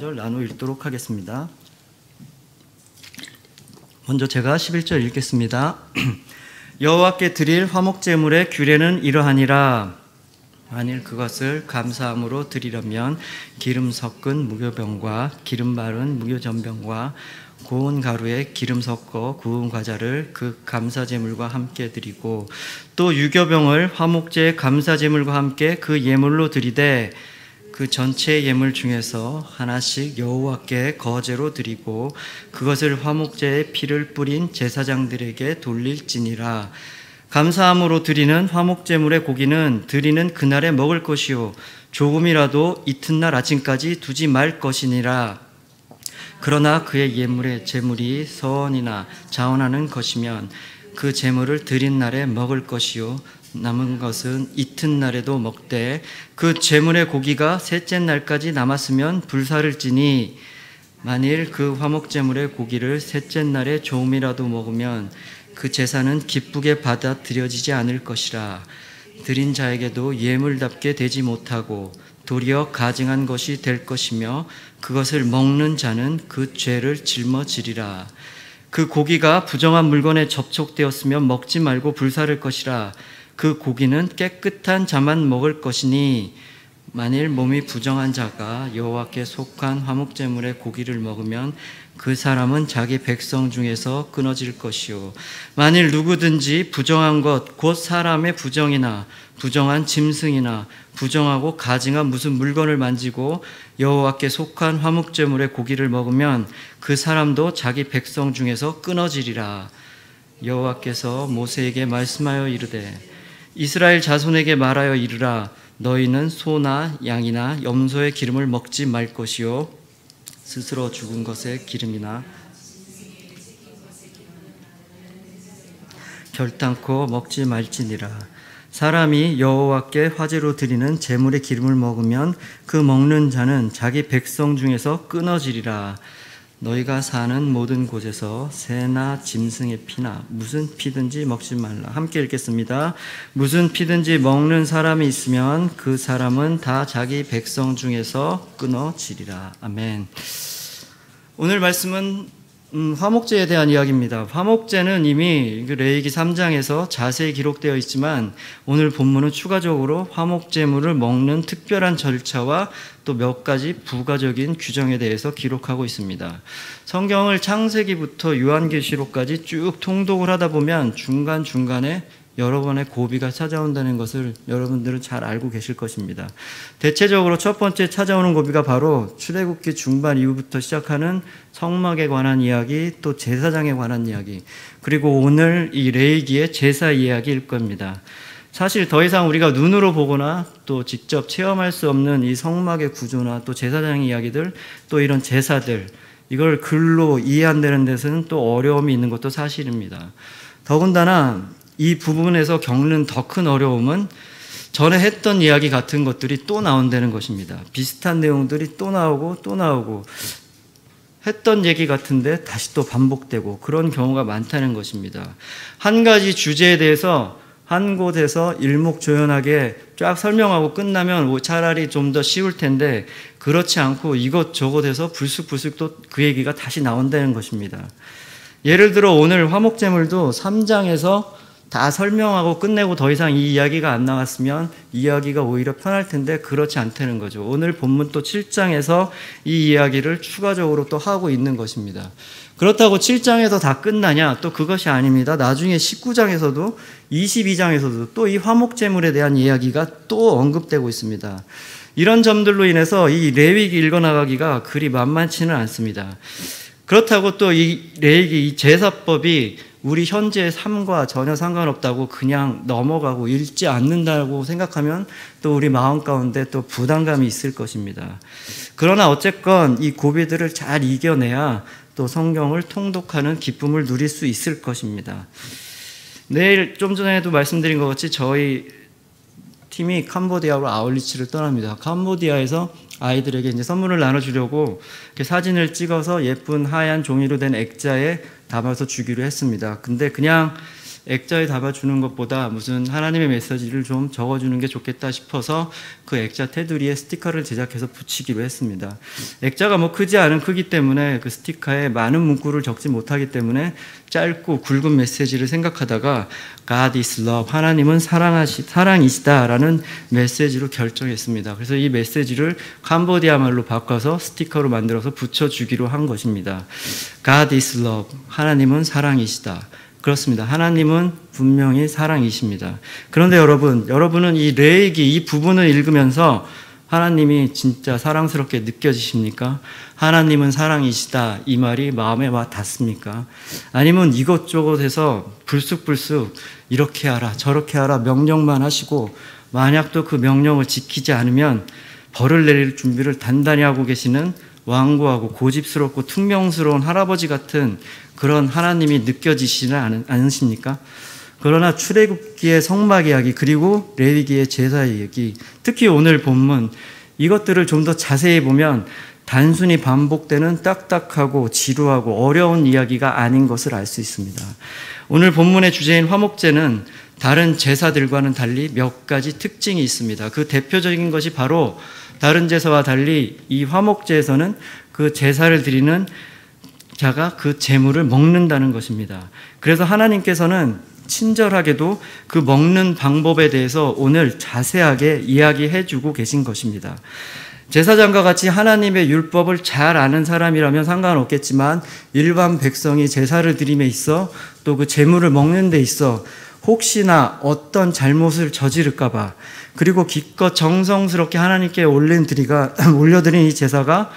절 나누어 읽도록 하겠습니다. 먼저 제가 11절 읽겠습니다. 여호와께 드릴 화목제물의 규례는 이러하니라. 만일 그것을 감사함으로 드리려면 기름 섞은 무교병과 기름 바른 무교전병과 고운 가루에 기름 섞어 구운 과자를 그 감사제물과 함께 드리고 또 유교병을 화목제의 감사제물과 함께 그 예물로 드리되 그 전체 예물 중에서 하나씩 여호와께 거제로 드리고 그것을 화목제의 피를 뿌린 제사장들에게 돌릴지니라. 감사함으로 드리는 화목제물의 고기는 드리는 그날에 먹을 것이요 조금이라도 이튿날 아침까지 두지 말 것이니라. 그러나 그의 예물의 제물이 서원이나 자원하는 것이면 그 제물을 드린 날에 먹을 것이요 남은 것은 이튿날에도 먹되 그 제물의 고기가 셋째 날까지 남았으면 불사를 찌니 만일 그 화목제물의 고기를 셋째 날에 조금이라도 먹으면 그 제사는 기쁘게 받아들여지지 않을 것이라. 드린 자에게도 예물답게 되지 못하고 도리어 가증한 것이 될 것이며 그것을 먹는 자는 그 죄를 짊어지리라. 그 고기가 부정한 물건에 접촉되었으면 먹지 말고 불사를 것이라. 그 고기는 깨끗한 자만 먹을 것이니 만일 몸이 부정한 자가 여호와께 속한 화목제물의 고기를 먹으면 그 사람은 자기 백성 중에서 끊어질 것이요 만일 누구든지 부정한 것 곧 사람의 부정이나 부정한 짐승이나 부정하고 가증한 무슨 물건을 만지고 여호와께 속한 화목제물의 고기를 먹으면 그 사람도 자기 백성 중에서 끊어지리라. 여호와께서 모세에게 말씀하여 이르되 이스라엘 자손에게 말하여 이르라. 너희는 소나 양이나 염소의 기름을 먹지 말 것이요 스스로 죽은 것의 기름이나 결단코 먹지 말지니라. 사람이 여호와께 화제로 드리는 제물의 기름을 먹으면 그 먹는 자는 자기 백성 중에서 끊어지리라. 너희가 사는 모든 곳에서 새나 짐승의 피나 무슨 피든지 먹지 말라. 함께 읽겠습니다. 무슨 피든지 먹는 사람이 있으면 그 사람은 다 자기 백성 중에서 끊어지리라. 아멘. 오늘 말씀은 화목제에 대한 이야기입니다. 화목제는 이미 레위기 3장에서 자세히 기록되어 있지만 오늘 본문은 추가적으로 화목제물을 먹는 특별한 절차와 또 몇 가지 부가적인 규정에 대해서 기록하고 있습니다. 성경을 창세기부터 요한계시록까지 쭉 통독을 하다 보면 중간중간에 여러 번의 고비가 찾아온다는 것을 여러분들은 잘 알고 계실 것입니다. 대체적으로 첫 번째 찾아오는 고비가 바로 출애굽기 중반 이후부터 시작하는 성막에 관한 이야기, 또 제사장에 관한 이야기, 그리고 오늘 이 레위기의 제사 이야기일 겁니다. 사실 더 이상 우리가 눈으로 보거나 또 직접 체험할 수 없는 이 성막의 구조나 또 제사장의 이야기들, 또 이런 제사들, 이걸 글로 이해한다는 데서는 또 어려움이 있는 것도 사실입니다. 더군다나 이 부분에서 겪는 더 큰 어려움은 전에 했던 이야기 같은 것들이 또 나온다는 것입니다. 비슷한 내용들이 또 나오고 했던 얘기 같은데 다시 또 반복되고 그런 경우가 많다는 것입니다. 한 가지 주제에 대해서 한 곳에서 일목조연하게 쫙 설명하고 끝나면 차라리 좀 더 쉬울 텐데 그렇지 않고 이것저것에서 불쑥불쑥 또 그 얘기가 다시 나온다는 것입니다. 예를 들어 오늘 화목제물도 3장에서 다 설명하고 끝내고 더 이상 이 이야기가 안 나왔으면 이야기가 오히려 편할 텐데 그렇지 않다는 거죠. 오늘 본문 또 7장에서 이 이야기를 추가적으로 또 하고 있는 것입니다. 그렇다고 7장에서 다 끝나냐? 또 그것이 아닙니다. 나중에 19장에서도 22장에서도 또 이 화목제물에 대한 이야기가 또 언급되고 있습니다. 이런 점들로 인해서 이 레위기 읽어나가기가 그리 만만치는 않습니다. 그렇다고 또 이 레위기 이 제사법이 우리 현재의 삶과 전혀 상관없다고 그냥 넘어가고 읽지 않는다고 생각하면 또 우리 마음 가운데 또 부담감이 있을 것입니다. 그러나 어쨌건 이 고비들을 잘 이겨내야 또 성경을 통독하는 기쁨을 누릴 수 있을 것입니다. 내일 좀 전에도 말씀드린 것 같이 저희 팀이 캄보디아로 아울리치를 떠납니다. 캄보디아에서 아이들에게 이제 선물을 나눠주려고 이렇게 사진을 찍어서 예쁜 하얀 종이로 된 액자에 담아서 주기로 했습니다. 근데 그냥 액자에 담아주는 것보다 무슨 하나님의 메시지를 좀 적어주는 게 좋겠다 싶어서 그 액자 테두리에 스티커를 제작해서 붙이기로 했습니다. 액자가 뭐 크지 않은 크기 때문에 그 스티커에 많은 문구를 적지 못하기 때문에 짧고 굵은 메시지를 생각하다가 God is love, 하나님은 사랑이시다라는 메시지로 결정했습니다. 그래서 이 메시지를 캄보디아 말로 바꿔서 스티커로 만들어서 붙여주기로 한 것입니다. God is love, 하나님은 사랑이시다. 그렇습니다. 하나님은 분명히 사랑이십니다. 그런데 여러분은 이 레위기 이 부분을 읽으면서 하나님이 진짜 사랑스럽게 느껴지십니까? 하나님은 사랑이시다 이 말이 마음에 와 닿습니까? 아니면 이것저것에서 불쑥불쑥 이렇게 하라 저렇게 하라 명령만 하시고 만약 또 그 명령을 지키지 않으면 벌을 내릴 준비를 단단히 하고 계시는 완고하고 고집스럽고 퉁명스러운 할아버지 같은 그런 하나님이 느껴지시는 않으십니까? 그러나 출애굽기의 성막 이야기 그리고 레위기의 제사 이야기, 특히 오늘 본문 이것들을 좀 더 자세히 보면 단순히 반복되는 딱딱하고 지루하고 어려운 이야기가 아닌 것을 알 수 있습니다. 오늘 본문의 주제인 화목제는 다른 제사들과는 달리 몇 가지 특징이 있습니다. 그 대표적인 것이 바로 다른 제사와 달리 이 화목제에서는 그 제사를 드리는 자가 그 제물을 먹는다는 것입니다. 그래서 하나님께서는 친절하게도 그 먹는 방법에 대해서 오늘 자세하게 이야기해 주고 계신 것입니다. 제사장과 같이 하나님의 율법을 잘 아는 사람이라면 상관없겠지만 일반 백성이 제사를 드림에 있어 또 그 제물을 먹는 데 있어 혹시나 어떤 잘못을 저지를까 봐 그리고 기껏 정성스럽게 하나님께 올려드린 이 제사가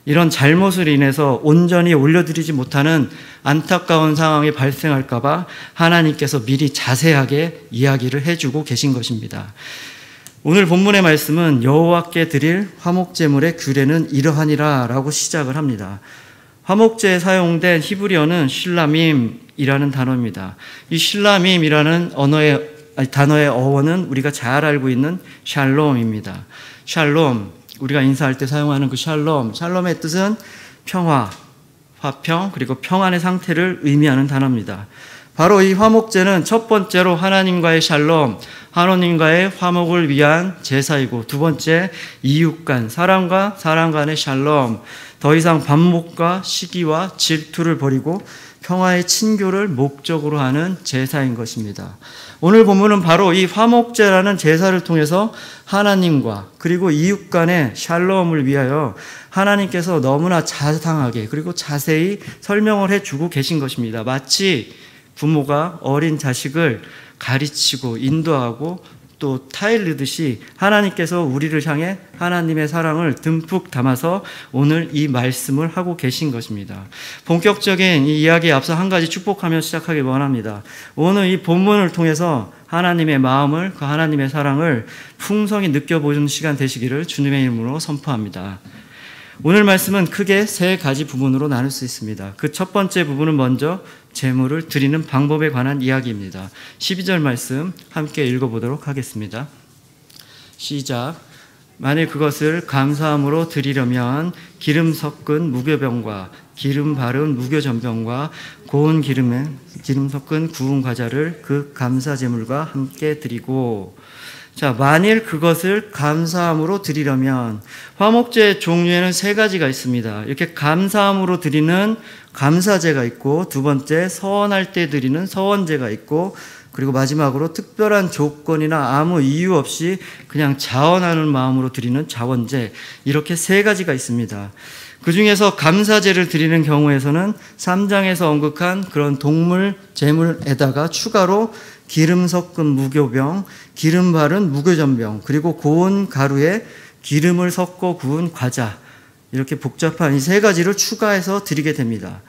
이런 잘못을 인해서 온전히 올려드리지 못하는 안타까운 상황이 발생할까 봐 하나님께서 미리 자세하게 이야기를 해주고 계신 것입니다. 오늘 본문의 말씀은 여호와께 드릴 화목제물의 규례는 이러하니라 라고 시작을 합니다. 화목제에 사용된 히브리어는 실라밈이라는 단어입니다. 이 실라밈이라는 단어의 어원은 우리가 잘 알고 있는 샬롬입니다. 샬롬, 우리가 인사할 때 사용하는 그 샬롬의 뜻은 평화, 화평, 그리고 평안의 상태를 의미하는 단어입니다. 바로 이 화목제는 첫 번째로 하나님과의 샬롬, 하나님과의 화목을 위한 제사이고 두 번째 이웃 간, 사람과 사람 간의 샬롬, 더 이상 반목과 시기와 질투를 버리고 평화의 친교를 목적으로 하는 제사인 것입니다. 오늘 본문은 바로 이 화목제라는 제사를 통해서 하나님과 그리고 이웃 간의 샬롬을 위하여 하나님께서 너무나 자상하게 그리고 자세히 설명을 해주고 계신 것입니다. 마치 부모가 어린 자식을 가르치고 인도하고 또 타일르듯이 하나님께서 우리를 향해 하나님의 사랑을 듬뿍 담아서 오늘 이 말씀을 하고 계신 것입니다. 본격적인 이 이야기에 앞서 한 가지 축복하며 시작하기 원합니다. 오늘 이 본문을 통해서 하나님의 마음을, 그 하나님의 사랑을 풍성히 느껴보는 시간 되시기를 주님의 이름으로 선포합니다. 오늘 말씀은 크게 세 가지 부분으로 나눌 수 있습니다. 그 첫 번째 부분은 먼저 제물을 드리는 방법에 관한 이야기입니다. 12절 말씀 함께 읽어보도록 하겠습니다. 시작. 만일 그것을 감사함으로 드리려면 기름 섞은 무교병과 기름 바른 무교전병과 고운 기름 섞은 구운 과자를 그 감사제물과 함께 드리고, 자, 만일 그것을 감사함으로 드리려면 화목제 종류에는 세 가지가 있습니다. 이렇게 감사함으로 드리는 감사제가 있고, 두 번째 서원할 때 드리는 서원제가 있고, 그리고 마지막으로 특별한 조건이나 아무 이유 없이 그냥 자원하는 마음으로 드리는 자원제, 이렇게 세 가지가 있습니다. 그 중에서 감사제를 드리는 경우에서는 3장에서 언급한 그런 동물 제물에다가 추가로 기름 섞은 무교병, 기름 바른 무교전병, 그리고 고운 가루에 기름을 섞어 구운 과자, 이렇게 복잡한 이 세 가지를 추가해서 드리게 됩니다.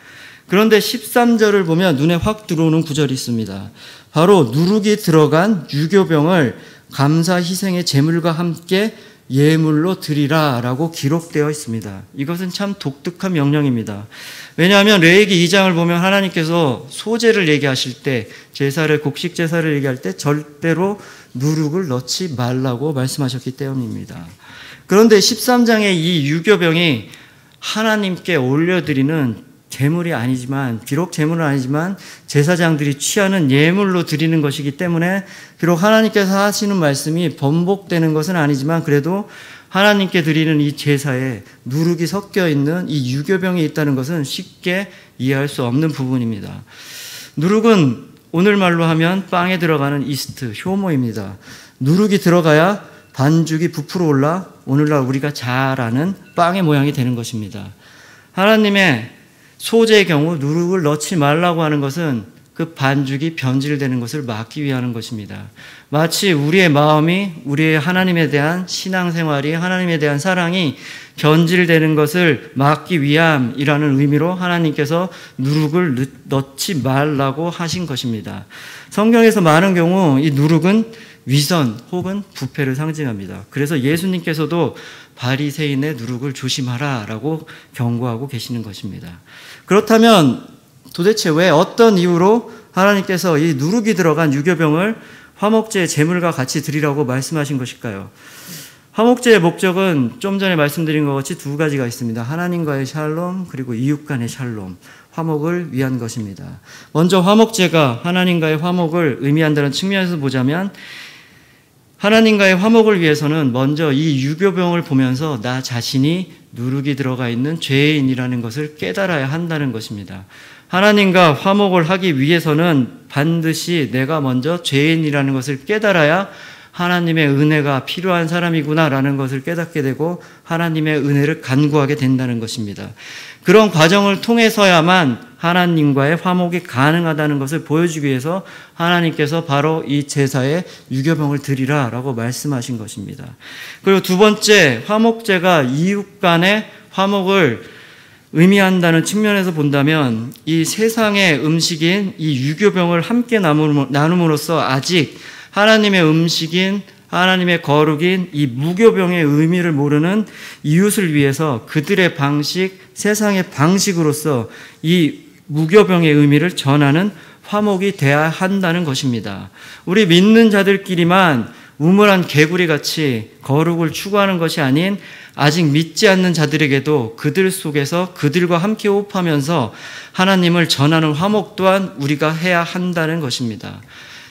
그런데 13절을 보면 눈에 확 들어오는 구절이 있습니다. 바로 누룩이 들어간 유교병을 감사 희생의 제물과 함께 예물로 드리라 라고 기록되어 있습니다. 이것은 참 독특한 명령입니다. 왜냐하면 레위기 2장을 보면 하나님께서 소제를 얘기하실 때, 제사를, 곡식 제사를 얘기할 때 절대로 누룩을 넣지 말라고 말씀하셨기 때문입니다. 그런데 13장의 이 유교병이 하나님께 올려드리는 제물이 아니지만, 비록 제물은 아니지만 제사장들이 취하는 예물로 드리는 것이기 때문에 비록 하나님께서 하시는 말씀이 번복되는 것은 아니지만 그래도 하나님께 드리는 이 제사에 누룩이 섞여 있는 이 유교병이 있다는 것은 쉽게 이해할 수 없는 부분입니다. 누룩은 오늘 말로 하면 빵에 들어가는 이스트, 효모입니다. 누룩이 들어가야 반죽이 부풀어 올라 오늘날 우리가 잘 아는 빵의 모양이 되는 것입니다. 하나님의 소제의 경우 누룩을 넣지 말라고 하는 것은 그 반죽이 변질되는 것을 막기 위한 것입니다. 마치 우리의 마음이, 우리의 하나님에 대한 신앙생활이, 하나님에 대한 사랑이 변질되는 것을 막기 위함이라는 의미로 하나님께서 누룩을 넣지 말라고 하신 것입니다. 성경에서 많은 경우 이 누룩은 위선 혹은 부패를 상징합니다. 그래서 예수님께서도 바리새인의 누룩을 조심하라 라고 경고하고 계시는 것입니다. 그렇다면 도대체 왜 어떤 이유로 하나님께서 이 누룩이 들어간 유교병을 화목제의 제물과 같이 드리라고 말씀하신 것일까요? 화목제의 목적은 좀 전에 말씀드린 것 같이 두 가지가 있습니다. 하나님과의 샬롬, 그리고 이웃 간의 샬롬, 화목을 위한 것입니다. 먼저 화목제가 하나님과의 화목을 의미한다는 측면에서 보자면 하나님과의 화목을 위해서는 먼저 이 유교병을 보면서 나 자신이 누룩이 들어가 있는 죄인이라는 것을 깨달아야 한다는 것입니다. 하나님과 화목을 하기 위해서는 반드시 내가 먼저 죄인이라는 것을 깨달아야 하나님의 은혜가 필요한 사람이구나라는 것을 깨닫게 되고 하나님의 은혜를 간구하게 된다는 것입니다. 그런 과정을 통해서야만 하나님과의 화목이 가능하다는 것을 보여주기 위해서 하나님께서 바로 이 제사에 유교병을 드리라라고 말씀하신 것입니다. 그리고 두 번째, 화목제가 이웃 간의 화목을 의미한다는 측면에서 본다면 이 세상의 음식인 이 유교병을 함께 나눔으로써 아직 하나님의 음식인, 하나님의 거룩인 이 무교병의 의미를 모르는 이웃을 위해서 그들의 방식, 세상의 방식으로서 이 무교병의 의미를 전하는 화목이 돼야 한다는 것입니다. 우리 믿는 자들끼리만 우물한 개구리같이 거룩을 추구하는 것이 아닌 아직 믿지 않는 자들에게도 그들 속에서 그들과 함께 호흡하면서 하나님을 전하는 화목 또한 우리가 해야 한다는 것입니다.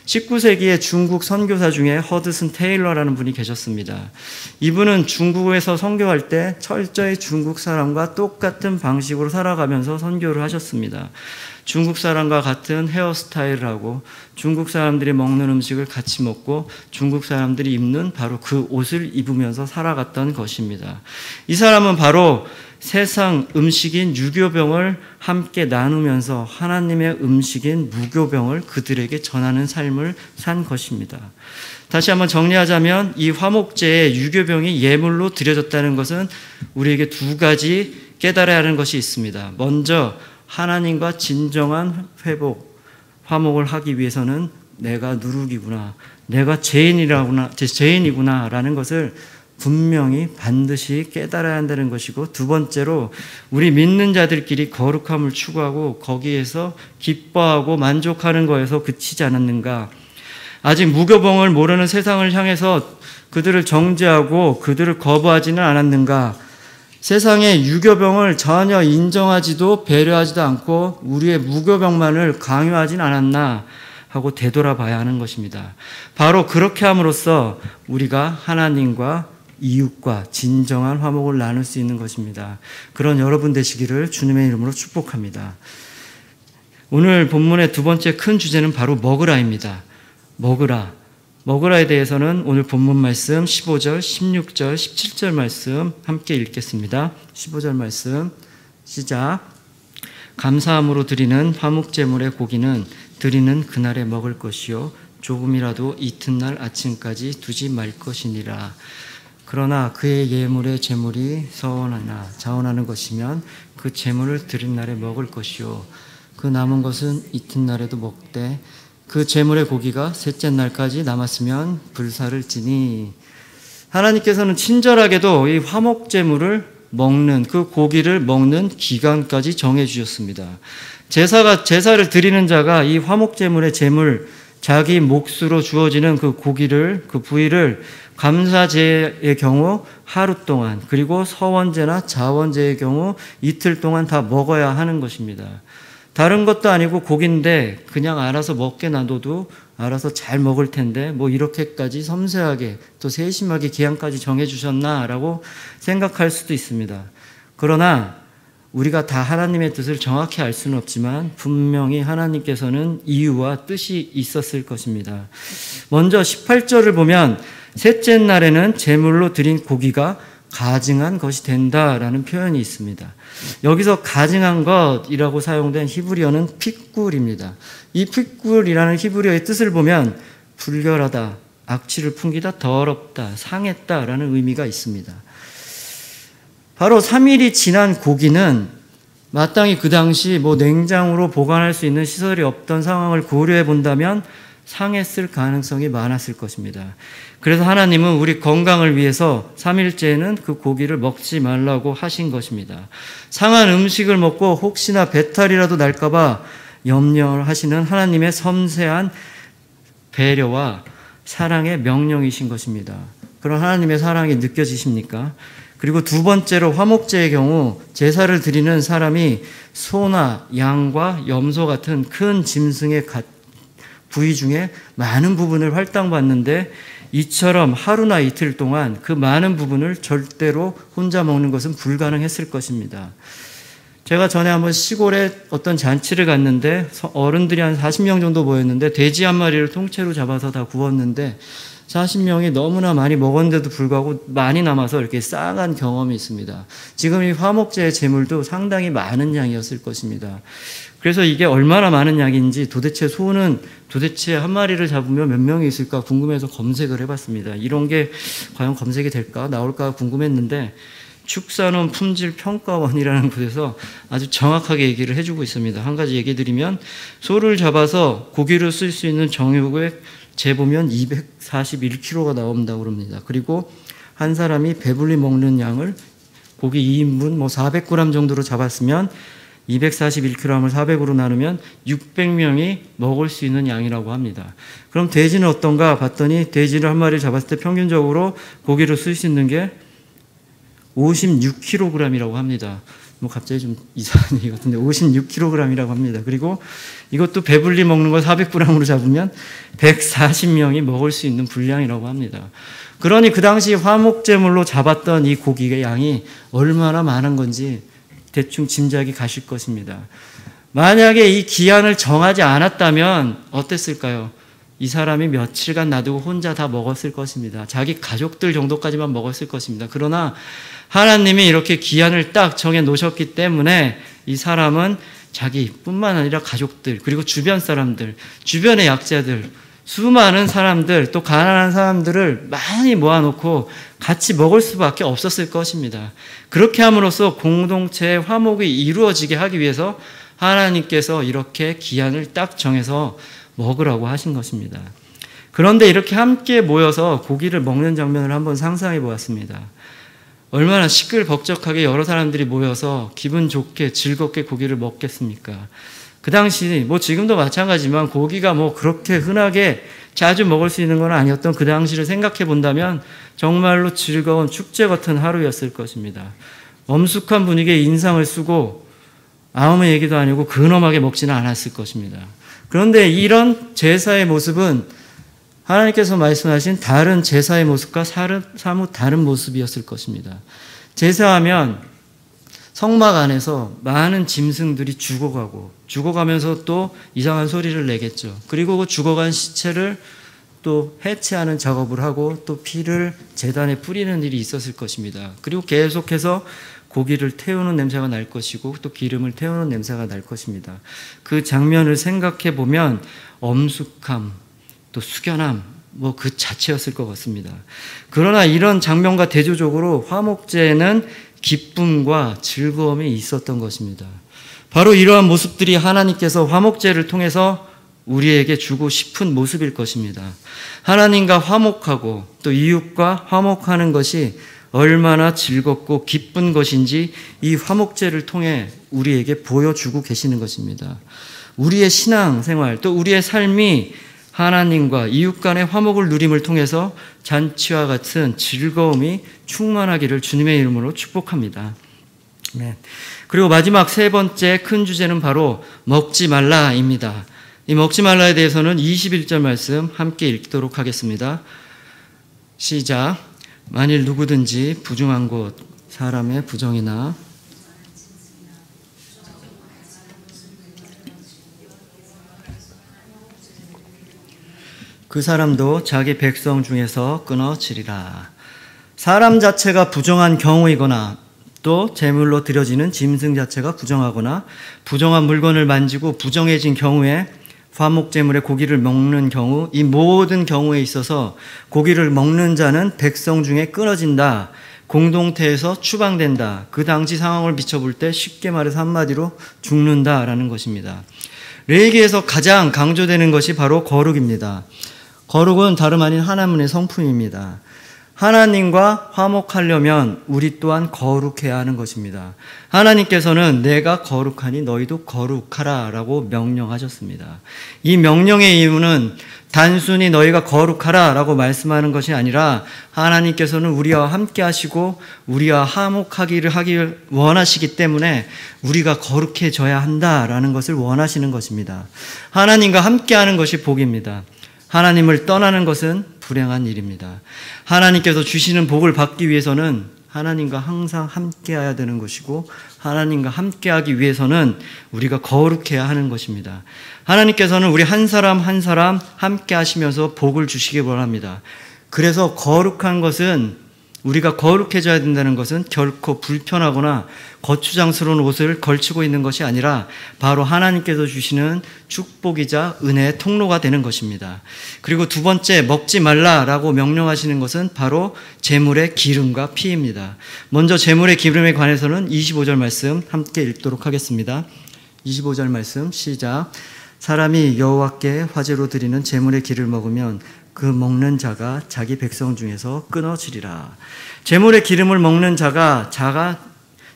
19세기의 중국 선교사 중에 허드슨 테일러라는 분이 계셨습니다. 이분은 중국에서 선교할 때 철저히 중국 사람과 똑같은 방식으로 살아가면서 선교를 하셨습니다. 중국 사람과 같은 헤어스타일을 하고 중국 사람들이 먹는 음식을 같이 먹고 중국 사람들이 입는 바로 그 옷을 입으면서 살아갔던 것입니다. 이 사람은 바로 세상 음식인 유교병을 함께 나누면서 하나님의 음식인 무교병을 그들에게 전하는 삶을 산 것입니다. 다시 한번 정리하자면 이 화목제에 유교병이 예물로 드려졌다는 것은 우리에게 두 가지 깨달아야 하는 것이 있습니다. 먼저 하나님과 진정한 회복, 화목을 하기 위해서는 내가 누룩이구나, 내가 죄인이구나라는 것을 분명히 반드시 깨달아야 한다는 것이고, 두 번째로 우리 믿는 자들끼리 거룩함을 추구하고 거기에서 기뻐하고 만족하는 거에서 그치지 않았는가. 아직 무교병을 모르는 세상을 향해서 그들을 정죄하고 그들을 거부하지는 않았는가. 세상의 유교병을 전혀 인정하지도 배려하지도 않고 우리의 무교병만을 강요하진 않았나 하고 되돌아봐야 하는 것입니다. 바로 그렇게 함으로써 우리가 하나님과 이웃과 진정한 화목을 나눌 수 있는 것입니다. 그런 여러분 되시기를 주님의 이름으로 축복합니다. 오늘 본문의 두 번째 큰 주제는 바로 먹으라입니다. 먹으라에 대해서는 오늘 본문 말씀 15절, 16절, 17절 말씀 함께 읽겠습니다. 15절 말씀 시작. 감사함으로 드리는 화목제물의 고기는 드리는 그날에 먹을 것이요 조금이라도 이튿날 아침까지 두지 말 것이니라. 그러나 그의 예물의 제물이 서원하나 자원하는 것이면 그 제물을 드린 날에 먹을 것이요 그 남은 것은 이튿날에도 먹되 그 제물의 고기가 셋째 날까지 남았으면 불사를 지니. 하나님께서는 친절하게도 이 화목제물을 먹는, 그 고기를 먹는 기간까지 정해 주셨습니다. 제사를 드리는 자가 이 화목제물의 제물, 자기 몫으로 주어지는 그 고기를, 그 부위를 감사제의 경우 하루 동안, 그리고 서원제나 자원제의 경우 이틀 동안 다 먹어야 하는 것입니다. 다른 것도 아니고 고기인데 그냥 알아서 먹게 놔둬도 알아서 잘 먹을 텐데 뭐 이렇게까지 섬세하게 또 세심하게 기한까지 정해주셨나라고 생각할 수도 있습니다. 그러나 우리가 다 하나님의 뜻을 정확히 알 수는 없지만 분명히 하나님께서는 이유와 뜻이 있었을 것입니다. 먼저 18절을 보면 셋째 날에는 제물로 드린 고기가 가증한 것이 된다라는 표현이 있습니다. 여기서 가증한 것이라고 사용된 히브리어는 핏굴입니다. 이 핏굴이라는 히브리어의 뜻을 보면 불결하다, 악취를 풍기다, 더럽다, 상했다라는 의미가 있습니다. 바로 3일이 지난 고기는 마땅히 그 당시 냉장으로 보관할 수 있는 시설이 없던 상황을 고려해 본다면 상했을 가능성이 많았을 것입니다. 그래서 하나님은 우리 건강을 위해서 3일째에는 그 고기를 먹지 말라고 하신 것입니다. 상한 음식을 먹고 혹시나 배탈이라도 날까봐 염려하시는 하나님의 섬세한 배려와 사랑의 명령이신 것입니다. 그런 하나님의 사랑이 느껴지십니까? 그리고 두 번째로 화목제의 경우 제사를 드리는 사람이 소나 양과 염소 같은 큰 짐승의 부위 중에 많은 부분을 할당받는데 이처럼 하루나 이틀 동안 그 많은 부분을 절대로 혼자 먹는 것은 불가능했을 것입니다. 제가 전에 한번 시골에 어떤 잔치를 갔는데 어른들이 한 40명 정도 모였는데 돼지 한 마리를 통째로 잡아서 다 구웠는데 40명이 너무나 많이 먹었는데도 불구하고 많이 남아서 이렇게 쌓아간 경험이 있습니다. 지금 이 화목제의 제물도 상당히 많은 양이었을 것입니다. 그래서 이게 얼마나 많은 양인지 도대체 소는 도대체 한 마리를 잡으면 몇 명이 있을까 궁금해서 검색을 해봤습니다. 이런 게 과연 검색이 될까 나올까 궁금했는데 축산원 품질평가원이라는 곳에서 아주 정확하게 얘기를 해주고 있습니다. 한 가지 얘기 드리면 소를 잡아서 고기로 쓸 수 있는 정육에 재보면 241kg가 나온다고 합니다. 그리고 한 사람이 배불리 먹는 양을 고기 2인분 400g 정도로 잡았으면 241g을 400으로 나누면 600명이 먹을 수 있는 양이라고 합니다. 그럼 돼지는 어떤가 봤더니 돼지를 한 마리 잡았을 때 평균적으로 고기를 쓸 수 있는 게 56kg이라고 합니다. 갑자기 좀 이상한 얘기 같은데 56kg이라고 합니다. 그리고 이것도 배불리 먹는 걸 400g으로 잡으면 140명이 먹을 수 있는 분량이라고 합니다. 그러니 그 당시 화목제물로 잡았던 이 고기의 양이 얼마나 많은 건지 대충 짐작이 가실 것입니다. 만약에 이 기한을 정하지 않았다면 어땠을까요? 이 사람이 며칠간 놔두고 혼자 다 먹었을 것입니다. 자기 가족들 정도까지만 먹었을 것입니다. 그러나 하나님이 이렇게 기한을 딱 정해 놓으셨기 때문에 이 사람은 자기뿐만 아니라 가족들, 그리고 주변 사람들, 주변의 약자들, 수많은 사람들, 또 가난한 사람들을 많이 모아놓고 같이 먹을 수밖에 없었을 것입니다. 그렇게 함으로써 공동체의 화목이 이루어지게 하기 위해서 하나님께서 이렇게 기한을 딱 정해서 먹으라고 하신 것입니다. 그런데 이렇게 함께 모여서 고기를 먹는 장면을 한번 상상해 보았습니다. 얼마나 시끌벅적하게 여러 사람들이 모여서 기분 좋게 즐겁게 고기를 먹겠습니까? 그 당시 지금도 마찬가지지만 고기가 그렇게 흔하게 자주 먹을 수 있는 건 아니었던 그 당시를 생각해 본다면 정말로 즐거운 축제 같은 하루였을 것입니다. 엄숙한 분위기에 인상을 쓰고 아무 얘기도 아니고 근엄하게 먹지는 않았을 것입니다. 그런데 이런 제사의 모습은 하나님께서 말씀하신 다른 제사의 모습과 사뭇 다른 모습이었을 것입니다. 제사하면 성막 안에서 많은 짐승들이 죽어가면서 또 이상한 소리를 내겠죠. 그리고 그 죽어간 시체를 또 해체하는 작업을 하고 또 피를 제단에 뿌리는 일이 있었을 것입니다. 그리고 계속해서 고기를 태우는 냄새가 날 것이고 또 기름을 태우는 냄새가 날 것입니다. 그 장면을 생각해 보면 엄숙함, 또 숙연함, 그 자체였을 것 같습니다. 그러나 이런 장면과 대조적으로 화목제에는 기쁨과 즐거움이 있었던 것입니다. 바로 이러한 모습들이 하나님께서 화목제를 통해서 우리에게 주고 싶은 모습일 것입니다. 하나님과 화목하고 또 이웃과 화목하는 것이 얼마나 즐겁고 기쁜 것인지 이 화목제를 통해 우리에게 보여주고 계시는 것입니다. 우리의 신앙생활 또 우리의 삶이 하나님과 이웃 간의 화목을 누림을 통해서 잔치와 같은 즐거움이 충만하기를 주님의 이름으로 축복합니다. 네. 그리고 마지막 세 번째 큰 주제는 바로 먹지 말라입니다. 이 먹지 말라에 대해서는 21절 말씀 함께 읽도록 하겠습니다. 시작. 만일 누구든지 부정한 곳, 사람의 부정이나 그 사람도 자기 백성 중에서 끊어지리라. 사람 자체가 부정한 경우이거나 또 제물로 드려지는 짐승 자체가 부정하거나 부정한 물건을 만지고 부정해진 경우에 화목제물의 고기를 먹는 경우, 이 모든 경우에 있어서 고기를 먹는 자는 백성 중에 끊어진다. 공동체에서 추방된다. 그 당시 상황을 비춰볼 때 쉽게 말해서 한마디로 죽는다라는 것입니다. 레위기에서 가장 강조되는 것이 바로 거룩입니다. 거룩은 다름 아닌 하나님의 성품입니다. 하나님과 화목하려면 우리 또한 거룩해야 하는 것입니다. 하나님께서는 내가 거룩하니 너희도 거룩하라 라고 명령하셨습니다. 이 명령의 이유는 단순히 너희가 거룩하라 라고 말씀하는 것이 아니라 하나님께서는 우리와 함께 하시고 우리와 화목하기를 원하시기 때문에 우리가 거룩해져야 한다라는 것을 원하시는 것입니다. 하나님과 함께 하는 것이 복입니다. 하나님을 떠나는 것은 불행한 일입니다. 하나님께서 주시는 복을 받기 위해서는 하나님과 항상 함께해야 되는 것이고 하나님과 함께하기 위해서는 우리가 거룩해야 하는 것입니다. 하나님께서는 우리 한 사람 한 사람 함께 하시면서 복을 주시기 원합니다. 그래서 거룩한 것은 우리가 거룩해져야 된다는 것은 결코 불편하거나 거추장스러운 옷을 걸치고 있는 것이 아니라 바로 하나님께서 주시는 축복이자 은혜의 통로가 되는 것입니다. 그리고 두 번째, 먹지 말라라고 명령하시는 것은 바로 제물의 기름과 피입니다. 먼저 제물의 기름에 관해서는 25절 말씀 함께 읽도록 하겠습니다. 25절 말씀 시작. 사람이 여호와께 화제로 드리는 제물의 기름을 먹으면 그 먹는 자가 자기 백성 중에서 끊어지리라. 제물의 기름을 먹는 자가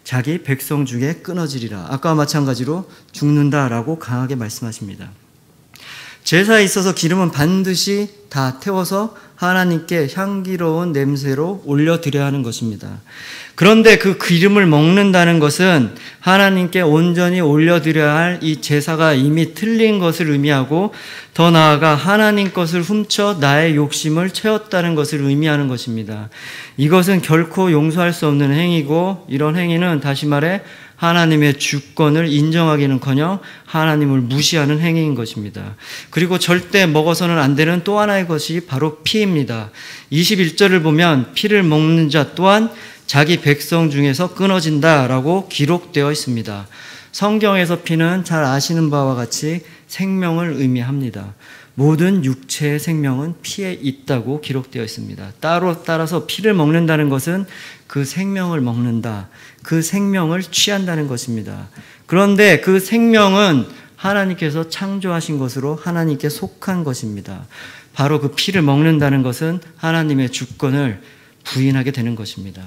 자기 백성 중에 끊어지리라. 아까와 마찬가지로 죽는다라고 강하게 말씀하십니다. 제사에 있어서 기름은 반드시 다 태워서 하나님께 향기로운 냄새로 올려드려야 하는 것입니다. 그런데 그 기름을 먹는다는 것은 하나님께 온전히 올려드려야 할 이 제사가 이미 틀린 것을 의미하고 더 나아가 하나님 것을 훔쳐 나의 욕심을 채웠다는 것을 의미하는 것입니다. 이것은 결코 용서할 수 없는 행위고 이런 행위는 다시 말해 하나님의 주권을 인정하기는커녕 하나님을 무시하는 행위인 것입니다. 그리고 절대 먹어서는 안 되는 또 하나의 것이 바로 피입니다. 21절을 보면 피를 먹는 자 또한 자기 백성 중에서 끊어진다라고 기록되어 있습니다. 성경에서 피는 잘 아시는 바와 같이 생명을 의미합니다. 모든 육체의 생명은 피에 있다고 기록되어 있습니다. 따라서 피를 먹는다는 것은 그 생명을 먹는다, 그 생명을 취한다는 것입니다. 그런데 그 생명은 하나님께서 창조하신 것으로 하나님께 속한 것입니다. 바로 그 피를 먹는다는 것은 하나님의 주권을 부인하게 되는 것입니다.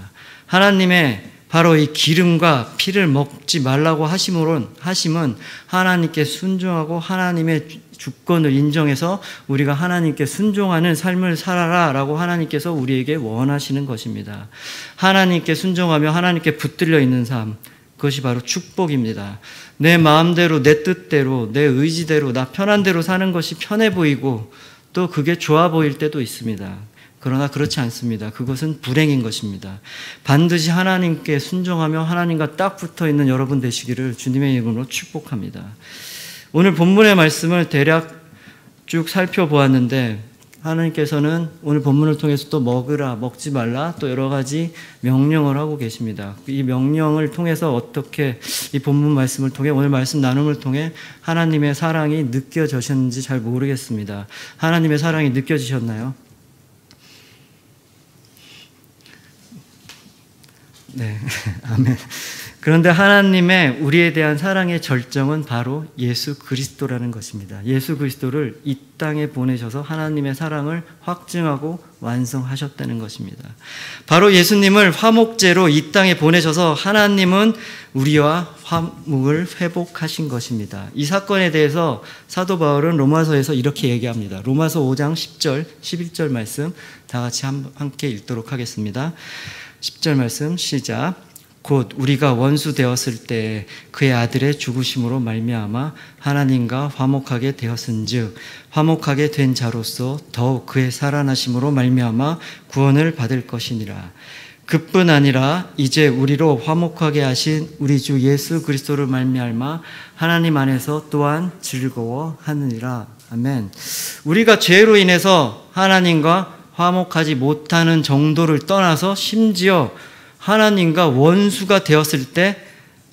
하나님의 바로 이 기름과 피를 먹지 말라고 하심은 하나님께 순종하고 하나님의 주권을 인정해서 우리가 하나님께 순종하는 삶을 살아라 라고 하나님께서 우리에게 원하시는 것입니다. 하나님께 순종하며 하나님께 붙들려 있는 삶, 그것이 바로 축복입니다. 내 마음대로, 내 뜻대로, 내 의지대로, 나 편한 대로 사는 것이 편해 보이고 또 그게 좋아 보일 때도 있습니다. 그러나 그렇지 않습니다. 그것은 불행인 것입니다. 반드시 하나님께 순종하며 하나님과 딱 붙어있는 여러분 되시기를 주님의 이름으로 축복합니다. 오늘 본문의 말씀을 대략 쭉 살펴보았는데 하나님께서는 오늘 본문을 통해서 또 먹으라, 먹지 말라 또 여러 가지 명령을 하고 계십니다. 이 명령을 통해서 어떻게 이 본문 말씀을 통해 오늘 말씀 나눔을 통해 하나님의 사랑이 느껴지셨는지 잘 모르겠습니다. 하나님의 사랑이 느껴지셨나요? 네, 아멘. 그런데 하나님의 우리에 대한 사랑의 절정은 바로 예수 그리스도라는 것입니다. 예수 그리스도를 이 땅에 보내셔서 하나님의 사랑을 확증하고 완성하셨다는 것입니다. 바로 예수님을 화목제로 이 땅에 보내셔서 하나님은 우리와 화목을 회복하신 것입니다. 이 사건에 대해서 사도 바울은 로마서에서 이렇게 얘기합니다. 로마서 5장 10절, 11절 말씀 다 같이 함께 읽도록 하겠습니다. 10절 말씀 시작. 곧 우리가 원수 되었을 때 그의 아들의 죽으심으로 말미암아 하나님과 화목하게 되었은즉 화목하게 된 자로서 더욱 그의 살아나심으로 말미암아 구원을 받을 것이니라. 그뿐 아니라 이제 우리로 화목하게 하신 우리 주 예수 그리스도를 말미암아 하나님 안에서 또한 즐거워하느니라. 아멘. 우리가 죄로 인해서 하나님과 화목하지 못하는 정도를 떠나서 심지어 하나님과 원수가 되었을 때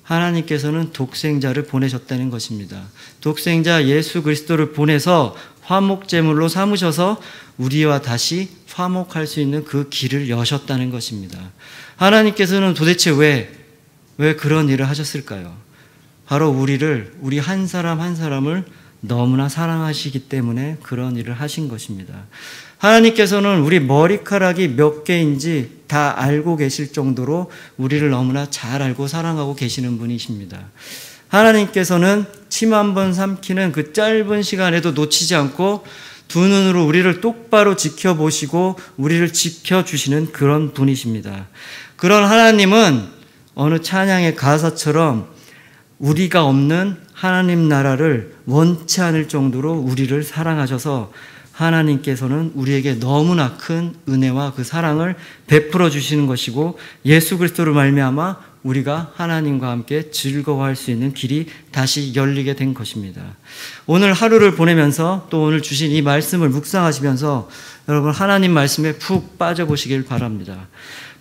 하나님께서는 독생자를 보내셨다는 것입니다. 독생자 예수 그리스도를 보내서 화목제물로 삼으셔서 우리와 다시 화목할 수 있는 그 길을 여셨다는 것입니다. 하나님께서는 도대체 왜 그런 일을 하셨을까요? 바로 우리 한 사람 한 사람을 너무나 사랑하시기 때문에 그런 일을 하신 것입니다. 하나님께서는 우리 머리카락이 몇 개인지 다 알고 계실 정도로 우리를 너무나 잘 알고 사랑하고 계시는 분이십니다. 하나님께서는 침 한 번 삼키는 그 짧은 시간에도 놓치지 않고 두 눈으로 우리를 똑바로 지켜보시고 우리를 지켜주시는 그런 분이십니다. 그런 하나님은 어느 찬양의 가사처럼 우리가 없는 하나님 나라를 원치 않을 정도로 우리를 사랑하셔서 하나님께서는 우리에게 너무나 큰 은혜와 그 사랑을 베풀어 주시는 것이고 예수 그리스도를 말미암아 우리가 하나님과 함께 즐거워할 수 있는 길이 다시 열리게 된 것입니다. 오늘 하루를 보내면서 또 오늘 주신 이 말씀을 묵상하시면서 여러분 하나님 말씀에 푹 빠져보시길 바랍니다.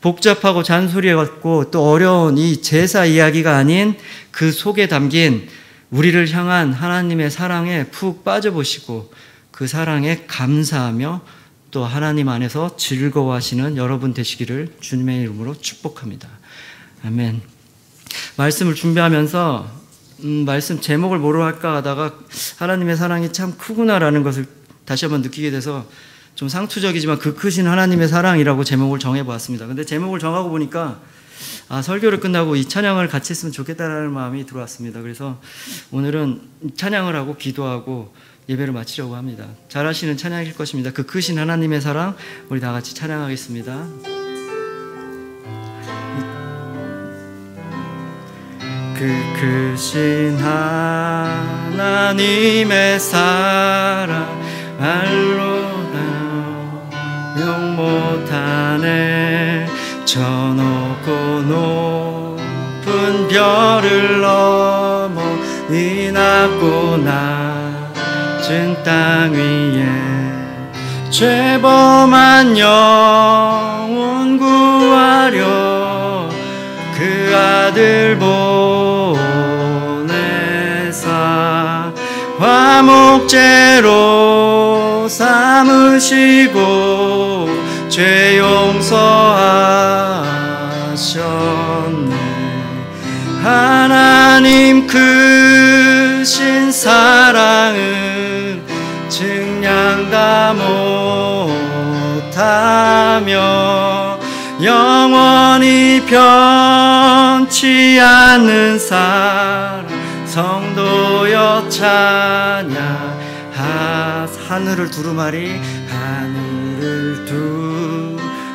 복잡하고 잔소리 같고 또 어려운 이 제사 이야기가 아닌 그 속에 담긴 우리를 향한 하나님의 사랑에 푹 빠져보시고 그 사랑에 감사하며 또 하나님 안에서 즐거워하시는 여러분 되시기를 주님의 이름으로 축복합니다. 아멘. 말씀을 준비하면서 말씀 제목을 뭐로 할까 하다가 하나님의 사랑이 참 크구나라는 것을 다시 한번 느끼게 돼서 좀 상투적이지만 그 크신 하나님의 사랑이라고 제목을 정해보았습니다. 근데 제목을 정하고 보니까 설교를 끝나고 이 찬양을 같이 했으면 좋겠다라는 마음이 들어왔습니다. 그래서 오늘은 찬양을 하고 기도하고 예배를 마치려고 합니다. 잘하시는 찬양일 것입니다. 그 크신 하나님의 사랑 우리 다 같이 찬양하겠습니다. 그 크신 하나님의 사랑 말로 명 못하네. 저 높고 높은 별을 넘어 이 낮고 낮은 땅 위에 죄범한 영혼 구하려 그 아들 보내사 화목제로 삼으시고 죄 용서하셨네. 하나님 크신 사랑은 증량 다 못하며 영원히 변치 않는 사랑 성도여 찬양. 하늘을 두루마리 하늘을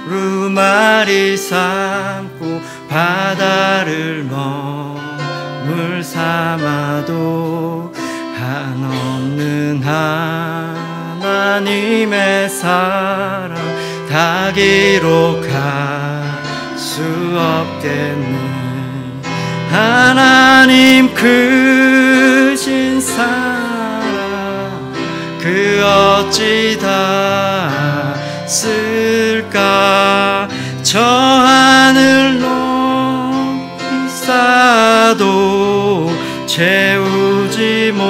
두루마리 삼고 바다를 머물 삼아도 한없는 하나님의 사랑 다 기록할 수 없겠네. 하나님 크신 사랑 그 어찌 다 쓸까. 저 하늘 높이 쌓아도 채우지 못하리.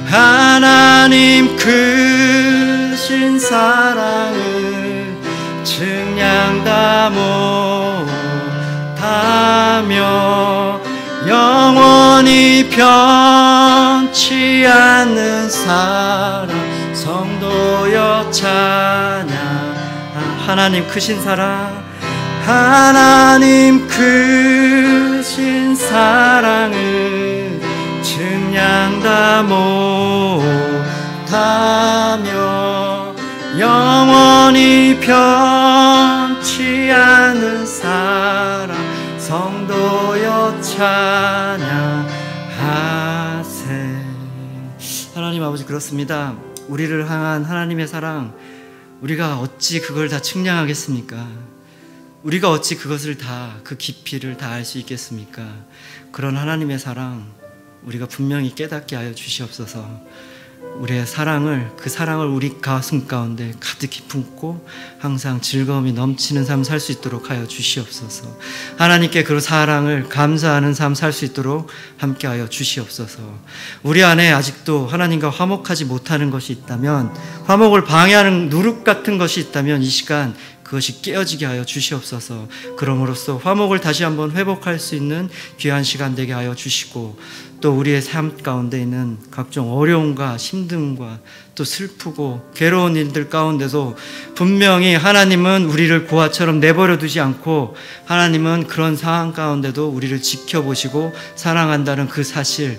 하나님 크신 사랑을 측량 다 못하며 영원히 변치 않는 사랑 성도여 찬양. 하나님 크신 사랑, 하나님 크신 사랑을 측량 다 못하며 영원히 변치 않는 사랑 성도여 찬양하세. 하나님 아버지, 그렇습니다. 우리를 향한 하나님의 사랑, 우리가 어찌 그걸 다 측량하겠습니까? 우리가 어찌 그것을 다, 그 깊이를 다 알 수 있겠습니까? 그런 하나님의 사랑, 우리가 분명히 깨닫게 하여 주시옵소서. 우리의 사랑을, 그 사랑을 우리 가슴 가운데 가득히 품고 항상 즐거움이 넘치는 삶 살 수 있도록 하여 주시옵소서. 하나님께 그 사랑을 감사하는 삶 살 수 있도록 함께 하여 주시옵소서. 우리 안에 아직도 하나님과 화목하지 못하는 것이 있다면, 화목을 방해하는 누룩 같은 것이 있다면 이 시간 그것이 깨어지게 하여 주시옵소서. 그럼으로써 화목을 다시 한번 회복할 수 있는 귀한 시간 되게 하여 주시고, 또 우리의 삶 가운데 있는 각종 어려움과 힘듦과 또 슬프고 괴로운 일들 가운데서 분명히 하나님은 우리를 고아처럼 내버려 두지 않고, 하나님은 그런 상황 가운데도 우리를 지켜보시고 사랑한다는 그 사실을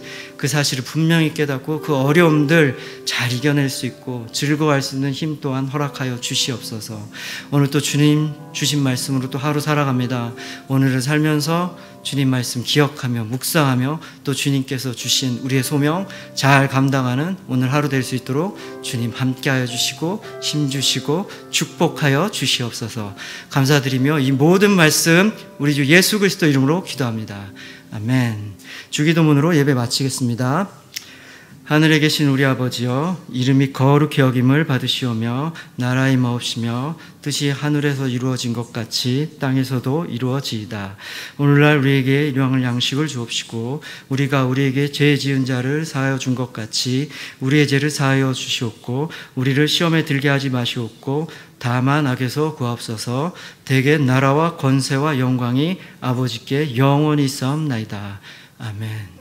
분명히 깨닫고 그 어려움들 잘 이겨낼 수 있고 즐거워할 수 있는 힘 또한 허락하여 주시옵소서. 오늘 또 주님 주신 말씀으로 또 하루 살아갑니다. 오늘을 살면서 주님 말씀 기억하며 묵상하며 또 주님께서 주신 우리의 소명 잘 감당하는 오늘 하루 될 수 있도록 주님 함께하여 주시고 힘 주시고 축복하여 주시옵소서. 감사드리며 이 모든 말씀 우리 주 예수 그리스도 이름으로 기도합니다. 아멘. 주기도문으로 예배 마치겠습니다. 하늘에 계신 우리 아버지여, 이름이 거룩히 여김을 받으시오며 나라의 마옵시며 뜻이 하늘에서 이루어진 것 같이 땅에서도 이루어지이다. 오늘날 우리에게 일용할 양식을 주옵시고, 우리가 우리에게 죄 지은 자를 사하여 준 것 같이 우리의 죄를 사하여 주시옵고, 우리를 시험에 들게 하지 마시옵고 다만 악에서 구하옵소서. 대개 나라와 권세와 영광이 아버지께 영원히 있사옵나이다. 아멘.